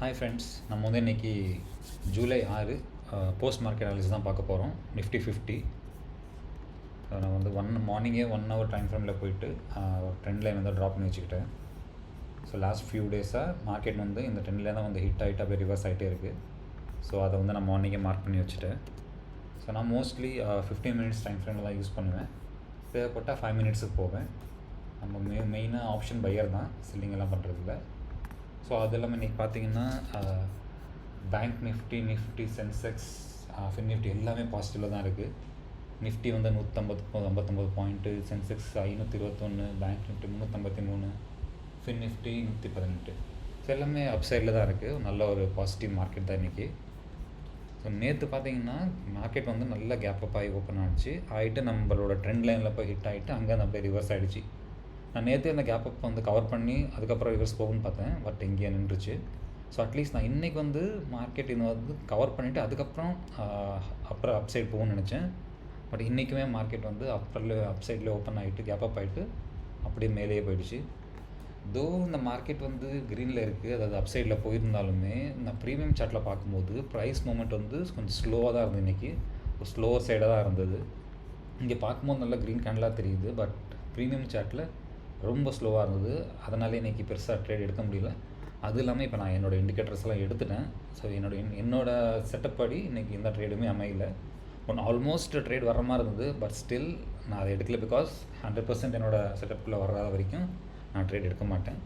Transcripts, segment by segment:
Hi friends, நம்ம வந்து இன்றைக்கி ஜூலை 6 போஸ்ட் மார்க்கெட் அனாலிசிஸ் தான் பார்க்க போகிறோம். நிஃப்டி 50 நான் வந்து மார்னிங்கே 1 ஹவர் டைம் ஃப்ரேமில் போயிட்டு ட்ரெண்ட் லைன் வந்து ட்ராப் பண்ணி வச்சுக்கிட்டேன். ஸோ லாஸ்ட் ஃபியூ டேஸாக மார்க்கெட் வந்து இந்த ட்ரெண்டில் தான் வந்து ஹிட் ஆகிட்டு அப்படியே ரிவர்ஸ் ஆகிட்டே இருக்குது. ஸோ அதை வந்து நான் மார்னிங்கே மார்க் பண்ணி வச்சுட்டேன். ஸோ நான் மோஸ்ட்லி 15 மினிட்ஸ் டைம் ஃப்ரேமில் தான் யூஸ் பண்ணுவேன். தேவைப்பட்டால் 5 மினிட்ஸுக்கு போவேன். நம்ம மெயினாக ஆப்ஷன் பையர் தான், செல்லிங் எல்லாம் பண்ணுறதில்ல. ஸோ அது இல்லாமல் இன்றைக்கி பார்த்தீங்கன்னா bank Nifty Sensex fin Nifty எல்லாமே பாசிட்டிவில் தான் இருக்குது. நிஃப்டி வந்து 159 point, Sensex 521, bank Nifty 353, fin Nifty 118. So எல்லாமே அப்சைடில் தான் இருக்குது. நல்ல ஒரு பாசிட்டிவ் மார்க்கெட் தான் இன்றைக்கி. ஸோ நேற்று பார்த்தீங்கன்னா மார்க்கெட் வந்து நல்ல கேப் அப் ஆகி ஓப்பன் ஆகிட்டு நம்மளோட ட்ரெண்ட் லைனில் போய் ஹிட் ஆகிட்டு அங்கே அப்படியே ரிவர்ஸ் ஆகிடுச்சு. நான் நேற்று அந்த கேப் அப் வந்து கவர் பண்ணி அதுக்கப்புறம் ரிவர்ஸ் போகும்னு பார்த்தேன், பட் இங்கேயே நின்றுச்சு. ஸோ அட்லீஸ்ட் நான் இன்றைக்கி வந்து மார்க்கெட் இது வந்து கவர் பண்ணிவிட்டு அதுக்கப்புறம் அப்புறம் அப் சைட் போகும்னு நினச்சேன். பட் இன்றைக்குமே மார்க்கெட் வந்து அப் சைடில் ஓப்பன் ஆகிட்டு கேப் அப் ஆகிட்டு அப்படியே மேலேயே போயிடுச்சு. தோ இந்த மார்க்கெட் வந்து க்ரீனில் இருக்குது, அதாவது அப் சைடில் போயிருந்தாலுமே நான் ப்ரீமியம் சார்ட்டில் பார்க்கும்போது ப்ரைஸ் மூமெண்ட் வந்து கொஞ்சம் ஸ்லோவாக தான் இருந்தது. இன்றைக்கி ஒரு ஸ்லோவர் சைடாக தான் இருந்தது. இங்கே பார்க்கும்போது நல்லா க்ரீன் கேண்டலாக தெரியுது, பட் ப்ரீமியம் சார்ட்டில் ரொம்ப ஸ்லோவாக இருந்தது. அதனால இன்றைக்கி பெருசாக ட்ரேட் எடுக்க முடியல. அது இல்லாமல் இப்போ நான் என்னோடய இண்டிகேட்டர்ஸ் எல்லாம் எடுத்துட்டேன். ஸோ என்னோட செட்டப் படி இன்றைக்கி எந்த ட்ரேடுமே அமையல. ஆல்மோஸ்ட் ட்ரேட் வர மாதிரி இருந்தது, பட் ஸ்டில் நான் அதை எடுக்கல. பிகாஸ் 100% என்னோடய செட்டப்பில் வராத வரைக்கும் நான் ட்ரேட் எடுக்க மாட்டேன்.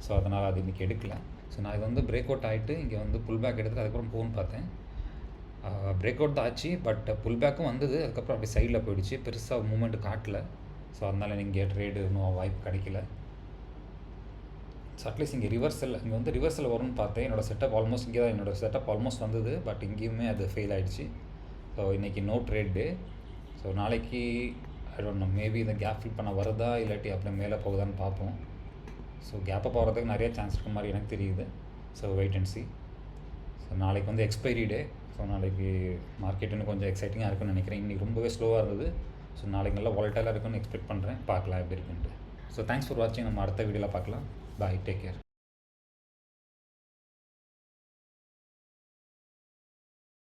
ஸோ அதனால் அது இன்றைக்கி எடுக்கல. ஸோ நான் இது வந்து பிரேக் அவுட் ஆகிட்டு இங்கே வந்து புல் பேக் எடுத்து அதுக்கப்புறம் போகணுன்னு பார்த்தேன். பிரேக் அவுட் தான் ஆச்சு, பட் புல் பேக்கும் வந்தது. அதுக்கப்புறம் அப்படியே சைடில் போயிடுச்சு, பெருசாக மூமெண்ட் காட்டல. ஸோ அதனால் இங்கே ட்ரேடு இன்னும் வாய்ப்பு கிடைக்கல. ஸோ அட்லீஸ்ட் இங்கே வந்து ரிவர்சல் வரும்னு பார்த்தேன். என்னோடய செட்டப் ஆல்மோஸ்ட் இங்கே தான் என்னோடய செட்டப் ஆல்மோஸ்ட் வந்தது, பட் இங்கேயுமே அது ஃபெயில் ஆகிடுச்சு. ஸோ இன்றைக்கி நோ ட்ரேட் டே. ஸோ நாளைக்கு ஐ டோன்ட் நோ, மேபி இந்த கேப் ஃபில் பண்ண வருதா இல்லாட்டி அப்படியே மேலே போகுதான்னு பார்ப்போம். ஸோ கேப் அப் ஆகிறதுக்கு நிறைய சான்ஸ் இருக்க மாதிரி எனக்கு தெரியுது. So wait and see. So நாளைக்கு வந்து எக்ஸ்பைரி டே. ஸோ நாளைக்கு மார்க்கெட் இன்னும் கொஞ்சம் எக்ஸைட்டிங்காக இருக்குன்னு நினைக்கிறேன். இன்றைக்கி ரொம்பவே ஸ்லோவாக இருந்தது. ஸோ நாளைக்கு நல்லா வாலட்டைலாக இருக்குன்னு எக்ஸ்பெக்ட் பண்ணுறேன். பார்க்கலாம் எப்படி இருக்குன்ட்டு. ஸோ தேங்க்ஸ் ஃபார் வாட்சிங். நம்ம அடுத்த வீடியோவில் பார்க்கலாம். பாய், டேக் கேர்.